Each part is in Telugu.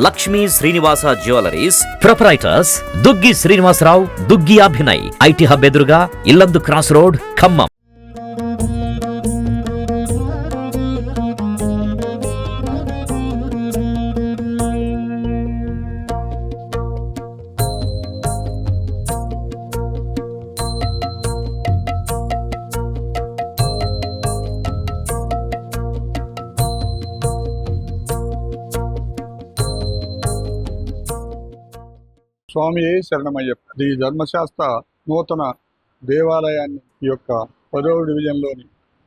Lakshmi Srinivasa jewelleries proprietors Duggi Srinivasarao, Duggi Abhinay, IT hub ఎదురుగా ఇల్లందు క్రాస్ రోడ్, ఖమ్మం. స్వామి శరణమయ్యప్ప. ఈ ధర్మశాస్త్ర నూతన దేవాలయాన్ని ఈ యొక్క 10వ డివిజన్లోని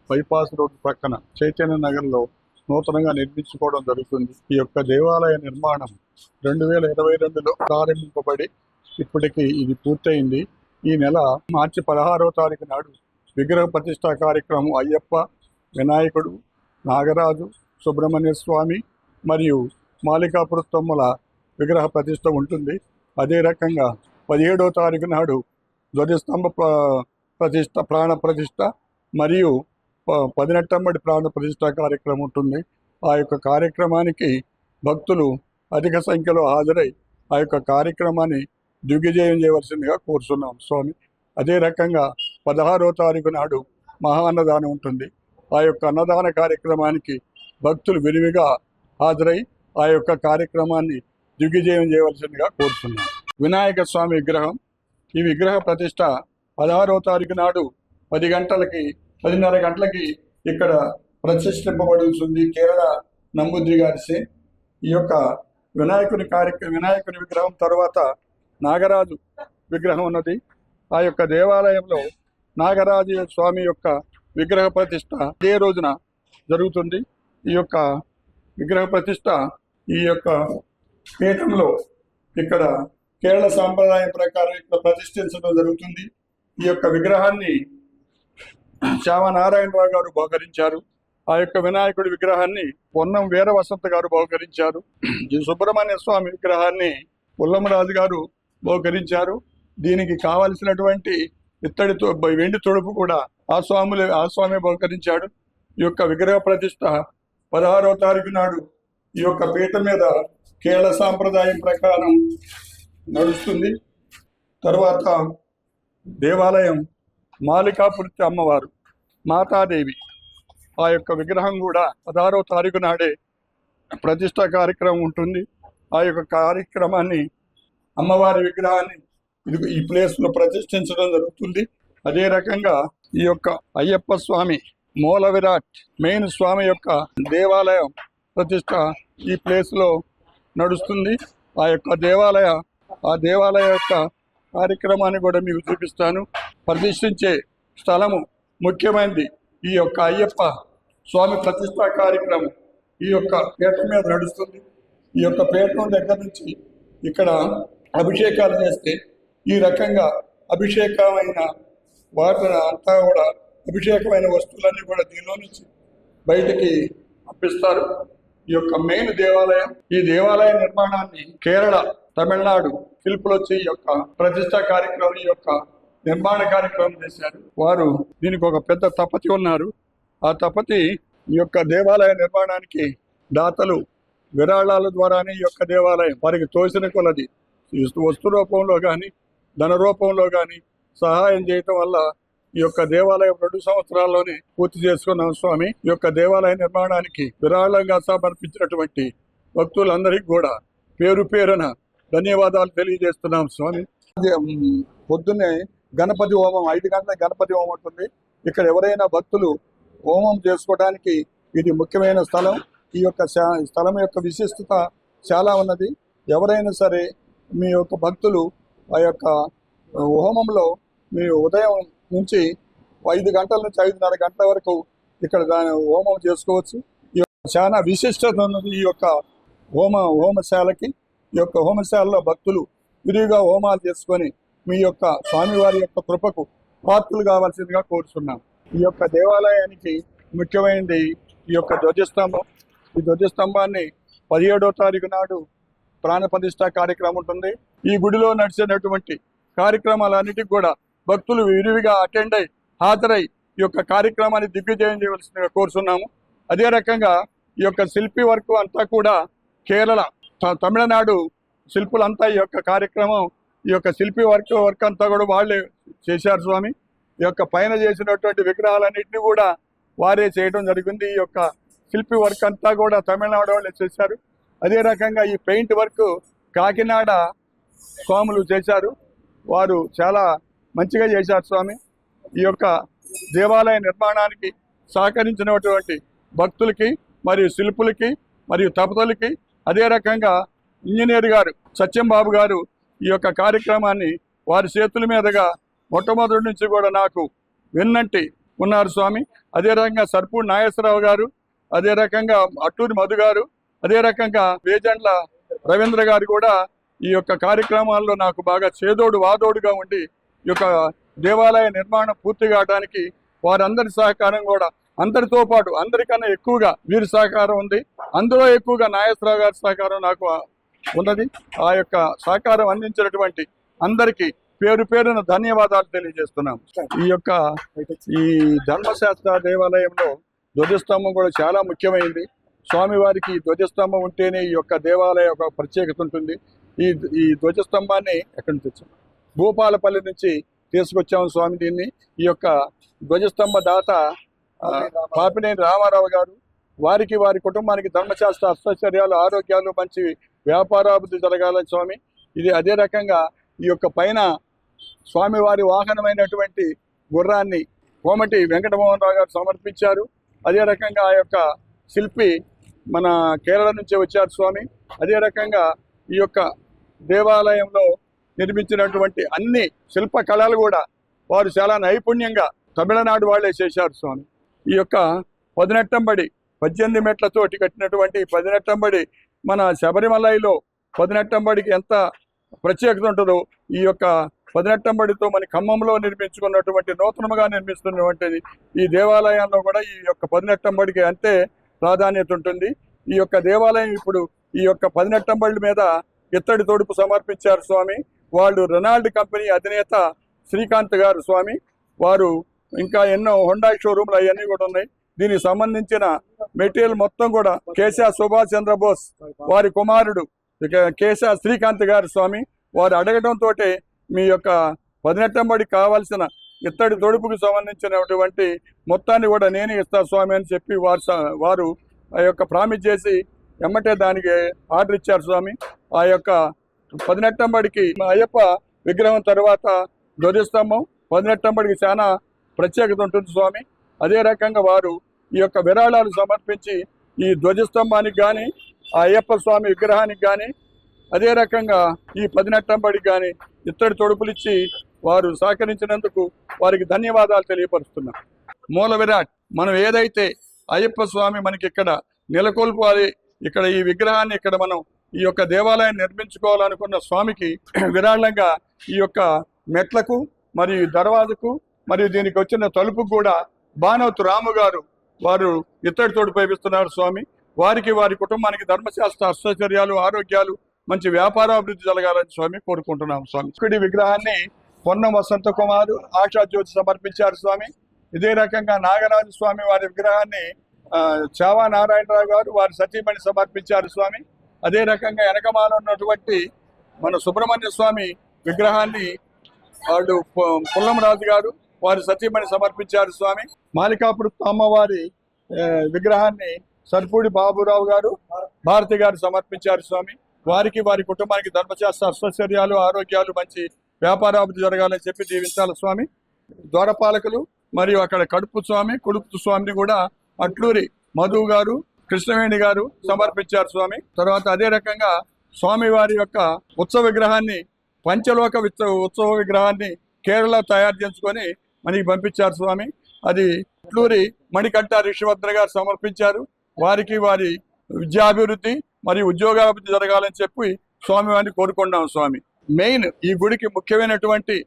బైపాస్ రోడ్ ప్రక్కన చైతన్య నగర్లో నూతనంగా నిర్మించుకోవడం జరుగుతుంది. ఈ యొక్క దేవాలయ నిర్మాణం 2022లో ప్రారంభింపబడి ఇప్పటికి ఇది పూర్తయింది. ఈ నెల మార్చి 16వ తారీఖు నాడు విగ్రహ ప్రతిష్ఠా కార్యక్రమం అయ్యప్ప, వినాయకుడు, నాగరాజు, సుబ్రహ్మణ్య స్వామి మరియు మాలికాపురత్తమ్మల విగ్రహ ప్రతిష్ఠ ఉంటుంది. అదే రకంగా 17వ తారీఖు నాడు ధ్వజస్తంభ ప్రతిష్ఠ, ప్రాణ ప్రతిష్ఠ మరియు 18వ ప్రాణ ప్రతిష్ఠ కార్యక్రమం ఉంటుంది. ఆ యొక్క కార్యక్రమానికి భక్తులు అధిక సంఖ్యలో హాజరై ఆ యొక్క కార్యక్రమాన్ని దిగ్విజయం చేయవలసిందిగా కోరుతున్నాం స్వామి. అదే రకంగా 16వ తారీఖు నాడు మహా అన్నదానం ఉంటుంది. ఆ యొక్క అన్నదాన కార్యక్రమానికి భక్తులు విరివిగా హాజరై ఆ యొక్క కార్యక్రమాన్ని దిగ్విజయం చేయవలసిందిగా కోరుతున్నాం. వినాయక స్వామి విగ్రహం, ఈ విగ్రహ ప్రతిష్ట 16వ తారీఖు నాడు 10:30 గంటలకి ఇక్కడ ప్రతిష్ఠింపబడుతుంది. కేరళ నంబూద్రి గారిసే ఈ యొక్క వినాయకుని విగ్రహం తర్వాత నాగరాజు విగ్రహం ఉన్నది. ఆ యొక్క దేవాలయంలో నాగరాజు స్వామి యొక్క విగ్రహ ప్రతిష్ట అదే రోజున జరుగుతుంది. ఈ యొక్క విగ్రహ ప్రతిష్ట ఈ యొక్క పీఠంలో ఇక్కడ కేరళ సాంప్రదాయం ప్రకారం ఇక్కడ ప్రతిష్ఠించడం జరుగుతుంది. ఈ యొక్క విగ్రహాన్ని శ్యామనారాయణరావు గారు బహుకరించారు. ఆ యొక్క వినాయకుడి విగ్రహాన్ని పొన్నం వీర వసంత గారు బహుకరించారు. ఈ సుబ్రహ్మణ్య స్వామి విగ్రహాన్ని పుల్లమరాజు గారు బహుకరించారు. దీనికి కావలసినటువంటి వెండి తొడుపు కూడా ఆ స్వామి బహుకరించాడు. ఈ యొక్క విగ్రహ ప్రతిష్ట 16వ తారీఖు నాడు ఈ యొక్క పీఠ మీద కేరళ సాంప్రదాయం ప్రకారం నడుస్తుంది. తర్వాత దేవాలయం మాలికాపురత్తి అమ్మవారు మాతాదేవి ఆ యొక్క విగ్రహం కూడా 16వ తారీఖు నాడే ప్రతిష్ఠా కార్యక్రమం ఉంటుంది. ఆ యొక్క కార్యక్రమాన్ని అమ్మవారి విగ్రహాన్ని ఈ ప్లేస్లో ప్రతిష్ఠించడం జరుగుతుంది. అదే రకంగా ఈ యొక్క అయ్యప్ప స్వామి మూల విరాట్ మెయిన్ స్వామి యొక్క దేవాలయం ప్రతిష్ట ఈ ప్లేస్లో నడుస్తుంది. ఆ యొక్క దేవాలయ యొక్క కార్యక్రమాన్ని కూడా మీకు చూపిస్తాను. ప్రతిష్ఠించే స్థలము ముఖ్యమైనది. ఈ యొక్క అయ్యప్ప స్వామి ప్రతిష్టా కార్యక్రమం ఈ యొక్క పీఠం మీద నడుస్తుంది. ఈ యొక్క పీఠం దగ్గర నుంచి ఇక్కడ అభిషేకాలు చేస్తే ఈ రకంగా అభిషేకమైన వాటిని అంతా కూడా అభిషేకమైన వస్తువులన్నీ కూడా దీనిలో నుంచి బయటికి పంపిస్తారు. ఈ యొక్క మెయిన్ దేవాలయం, ఈ దేవాలయ నిర్మాణాన్ని కేరళ, తమిళనాడు శిల్పులు వచ్చి ఈ యొక్క ప్రతిష్టా కార్యక్రమం ఈ యొక్క నిర్మాణ కార్యక్రమం చేశారు. వారు దీనికి ఒక పెద్ద తపతి ఉన్నారు. ఆ తపతి ఈ యొక్క దేవాలయ నిర్మాణానికి దాతలు విరాళాల ద్వారానే ఈ యొక్క దేవాలయం వారికి తోసిన కొలది వస్తు రూపంలో కానీ ధన రూపంలో కానీ సహాయం చేయటం వల్ల ఈ యొక్క దేవాలయం 2 సంవత్సరాల్లోనే పూర్తి చేసుకున్నాం స్వామి. ఈ యొక్క దేవాలయ నిర్మాణానికి విరాళంగా సమర్పించినటువంటి భక్తులందరికీ కూడా పేరు పేరున ధన్యవాదాలు తెలియజేస్తున్నాం స్వామి. పొద్దున్నే గణపతి హోమం 5 గంటల గణపతి హోమం ఉంటుంది. ఇక్కడ ఎవరైనా భక్తులు హోమం చేసుకోవడానికి ఇది ముఖ్యమైన స్థలం. ఈ యొక్క స్థలం యొక్క విశిష్టత చాలా ఉన్నది. ఎవరైనా సరే మీ యొక్క భక్తులు ఆ యొక్క హోమంలో మీ ఉదయం నుంచి 5 గంటల నుంచి 5:30 గంటల వరకు ఇక్కడ హోమం చేసుకోవచ్చు. ఈ చాలా విశిష్టత ఉన్నది ఈ యొక్క హోమశాలకి. ఈ యొక్క హోమశాలలో భక్తులు విరివిగా హోమాలు చేసుకొని మీ యొక్క స్వామివారి యొక్క కృపకు పాత్రలు కావాల్సిందిగా కోరుతున్నాం. ఈ యొక్క దేవాలయానికి ముఖ్యమైనది ఈ యొక్క ధ్వజస్తంభం. ఈ ధ్వజస్తంభాన్ని 17వ తారీఖు నాడు ప్రాణ ప్రతిష్ఠా కార్యక్రమం ఉంటుంది. ఈ గుడిలో నడిచేటటువంటి కార్యక్రమాలన్నిటికీ కూడా భక్తులు విరివిగా అటెండ్ అయి హాజరై ఈ యొక్క కార్యక్రమాన్ని దిగ్విజయం చేయవలసిందిగా కోరుతున్నాము. అదే రకంగా ఈ యొక్క శిల్పి వర్క్ అంతా కూడా కేరళ తమిళనాడు శిల్పులంతా ఈ యొక్క కార్యక్రమం, ఈ యొక్క శిల్పి వర్క్ అంతా కూడా వాళ్ళే చేశారు స్వామి. ఈ యొక్క పైన చేసినటువంటి విగ్రహాలన్నింటినీ కూడా వారే చేయడం జరిగింది. ఈ యొక్క శిల్పి వర్క్ అంతా కూడా తమిళనాడు వాళ్ళే చేశారు. అదే రకంగా ఈ పెయింట్ వర్క్ కాకినాడ స్వాములు చేశారు. వారు చాలా మంచిగా చేశారు స్వామి. ఈ యొక్క దేవాలయ నిర్మాణానికి సహకరించినటువంటి భక్తులకి మరియు శిల్పులకి మరియు తపతులకి, అదే రకంగా ఇంజనీర్ గారు సత్యం బాబు గారు ఈ యొక్క కార్యక్రమాన్ని వారి చేతుల మీదుగా మొట్టమొదటి నుంచి కూడా నాకు విన్నంటి ఉన్నారు స్వామి. అదే రకంగా సర్పూడి నాగేశ్వరరావు గారు, అదే రకంగా అట్టూరి మధు గారు, అదే రకంగా వేజండ్ల రవీంద్ర గారు కూడా ఈ యొక్క కార్యక్రమాల్లో నాకు బాగా చేదోడు వాదోడుగా ఉండి ఈ యొక్క దేవాలయ నిర్మాణం పూర్తి కావడానికి వారందరి సహకారం కూడా, అందరితో పాటు అందరికన్నా ఎక్కువగా వీరి సహకారం ఉంది. అందులో ఎక్కువగా నాగేశ్వరరావు గారి సహకారం నాకు ఉన్నది. ఆ యొక్క సహకారం అందించినటువంటి అందరికీ పేరు పేరున ధన్యవాదాలు తెలియజేస్తున్నాం. ఈ ధర్మశాస్త్ర దేవాలయంలో ధ్వజస్తంభం కూడా చాలా ముఖ్యమైనది. స్వామివారికి ధ్వజస్తంభం ఉంటేనే ఈ యొక్క దేవాలయం ఒక ప్రత్యేకత ఉంటుంది. ఈ ధ్వజస్తంభాన్ని ఎక్కడి నుంచి తెచ్చాం? భూపాలపల్లి నుంచి తీసుకొచ్చాము స్వామి. దీన్ని ఈ యొక్క ధ్వజస్తంభ దాత పాపినేని రామారావు గారు, వారికి వారి కుటుంబానికి ధర్మశాస్త్ర అష్టైశ్వర్యాలు, ఆరోగ్యాలు, మంచి వ్యాపారాభివృద్ధి జరగాలని స్వామి. ఇది అదే రకంగా ఈ యొక్క పైన స్వామివారి వాహనమైనటువంటి గుర్రాన్ని కోమటి వెంకటమోహన్ రావు గారు సమర్పించారు. అదే రకంగా ఆ యొక్క శిల్పి మన కేరళ నుంచి వచ్చారు స్వామి. అదే రకంగా ఈ యొక్క దేవాలయంలో నిర్మించినటువంటి అన్ని శిల్ప కళలు కూడా వారు చాలా నైపుణ్యంగా తమిళనాడు వాళ్ళే చేశారు స్వామి. ఈ యొక్క 18 మెట్లతోటి కట్టినటువంటి 18 మన శబరిమలలో 18 ఎంత ప్రత్యేకత ఉంటుందో ఈ యొక్క 18తో మన ఖమ్మంలో నిర్మించుకున్నటువంటి నూతనంగా నిర్మిస్తున్నటువంటిది ఈ దేవాలయంలో కూడా ఈ యొక్క 18 అంతే ప్రాధాన్యత ఉంటుంది. ఈ యొక్క దేవాలయం ఇప్పుడు ఈ యొక్క 18 మీద ఇత్తడి తొడుపు సమర్పించారు స్వామి. వాళ్ళు రెనాల్డ్ కంపెనీ అధినేత శ్రీకాంత్ గారు స్వామి. వారు ఇంకా ఎన్నో హోండా షోరూమ్లు అవన్నీ కూడా ఉన్నాయి. దీనికి సంబంధించిన మెటీరియల్ మొత్తం కూడా కేశా సుభాష్ చంద్రబోస్ వారి కుమారుడు కేశా శ్రీకాంత్ గారు స్వామి. వారు అడగడంతో మీ యొక్క 18 కావాల్సిన ఇత్తడి తొడుపుకు సంబంధించినటువంటి మొత్తాన్ని కూడా నేనే ఇస్తా స్వామి అని చెప్పి వారు ఆ యొక్క ప్రామిస్ చేసి ఎమ్మటే దానికి ఆర్డర్ ఇచ్చారు స్వామి. ఆ యొక్క 18 అయ్యప్ప విగ్రహం తర్వాత ధ్వజస్తంభం 18 చాలా ప్రత్యేకత ఉంటుంది స్వామి. అదే రకంగా వారు ఈ యొక్క విరాళాలు సమర్పించి ఈ ధ్వజస్తంభానికి కానీ ఆ అయ్యప్ప స్వామి విగ్రహానికి కానీ అదే రకంగా ఈ 18 కానీ ఇత్తడి తొడుపులు ఇచ్చి వారు సహకరించినందుకు వారికి ధన్యవాదాలు తెలియపరుస్తున్నాం. మూల విరాట్ మనం ఏదైతే అయ్యప్ప స్వామి మనకి ఇక్కడ నెలకొల్పాలి, ఇక్కడ ఈ విగ్రహాన్ని ఇక్కడ మనం ఈ యొక్క దేవాలయాన్ని నిర్మించుకోవాలనుకున్న స్వామికి విరాళంగా ఈ యొక్క మెట్లకు మరియు దర్వాజకు మరియు దీనికి వచ్చిన తలుపుకు కూడా బానోతు రాము గారు వారు ఇత్తడి తోడు పైపిస్తున్నారు స్వామి. వారికి వారి కుటుంబానికి ధర్మశాస్త్ర అష్టైశ్వర్యాలు, ఆరోగ్యాలు, మంచి వ్యాపారాభివృద్ధి జరగాలని స్వామి కోరుకుంటున్నాం స్వామి. ఇక్కడి విగ్రహాన్ని పొన్నం వసంత కుమారు ఆశాజ్యోతి సమర్పించారు స్వామి. ఇదే రకంగా నాగరాజు స్వామి వారి విగ్రహాన్ని చావా నారాయణరావు గారు వారి సతీమణి సమర్పించారు స్వామి. అదే రకంగా వెనకమాల ఉన్నటువంటి మన సుబ్రహ్మణ్య స్వామి విగ్రహాన్ని వాళ్ళు పుల్లంరాజు గారు వారి సతీమణి సమర్పించారు స్వామి. మాలికాపురం అమ్మవారి విగ్రహాన్ని సర్పూడి బాబురావు గారు, భారతి గారు సమర్పించారు స్వామి. వారికి వారి కుటుంబానికి ధర్మశాస్త్ర అష్టైశ్వర్యాలు, ఆరోగ్యాలు, మంచి వ్యాపారాభివృద్ధి జరగాలని చెప్పి దీవించాలి స్వామి. ద్వారపాలకులు మరియు అక్కడ కడుపు స్వామి, కుడుపు స్వామిని కూడా అట్లూరి మధు గారు, కృష్ణవేణి గారు సమర్పించారు స్వామి. తర్వాత అదే రకంగా స్వామివారి యొక్క ఉత్సవ విగ్రహాన్ని, పంచలోక ఉత్సవ విగ్రహాన్ని కేరళ తయారు చేసుకొని మనకి పంపించారు స్వామి. అది అట్లూరి మణికంఠ రిషభద్ర గారు సమర్పించారు. వారికి వారి విద్యాభివృద్ధి మరియు ఉద్యోగాభివృద్ధి జరగాలని చెప్పి స్వామివారిని కోరుకున్నాం స్వామి. మెయిన్ ఈ గుడికి ముఖ్యమైనటువంటి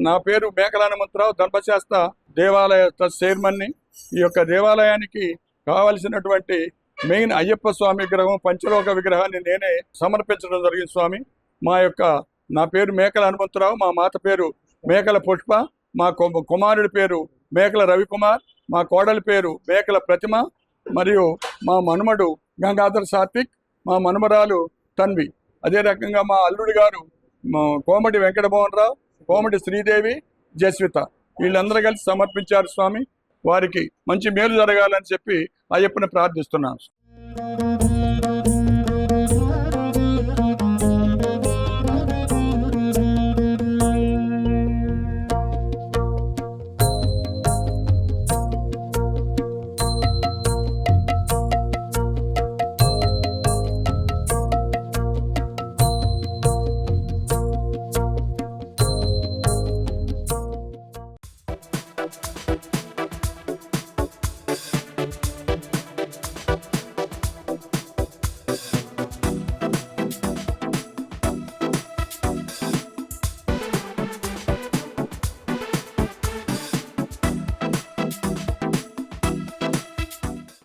నా పేరు మేకల హనుమంతరావు, ధర్మశాస్త్ర దేవాలయ చైర్మన్ని. ఈ యొక్క దేవాలయానికి కావలసినటువంటి మెయిన్ అయ్యప్ప స్వామి విగ్రహం, పంచలోక విగ్రహాన్ని నేనే సమర్పించడం జరిగింది స్వామి. నా పేరు మేకల హనుమంతరావు, మా మాత పేరు మేకల పుష్ప, మా కుమారుడి పేరు మేకల రవికుమార్, మా కోడలి పేరు మేకల ప్రతిమ, మరియు మా మనుమడు గంగాధర్ సాత్విక్, మా మనుమరాలు తన్వి. అదే రకంగా మా అల్లుడి గారు కోమటి వెంకటమోహన్ రావు, కోమటి శ్రీదేవి, జస్విత వీళ్ళందరూ కలిసి సమర్పించారు స్వామి. వారికి మంచి మేలు జరగాలని చెప్పి అయ్యప్పని ప్రార్థిస్తున్నాను.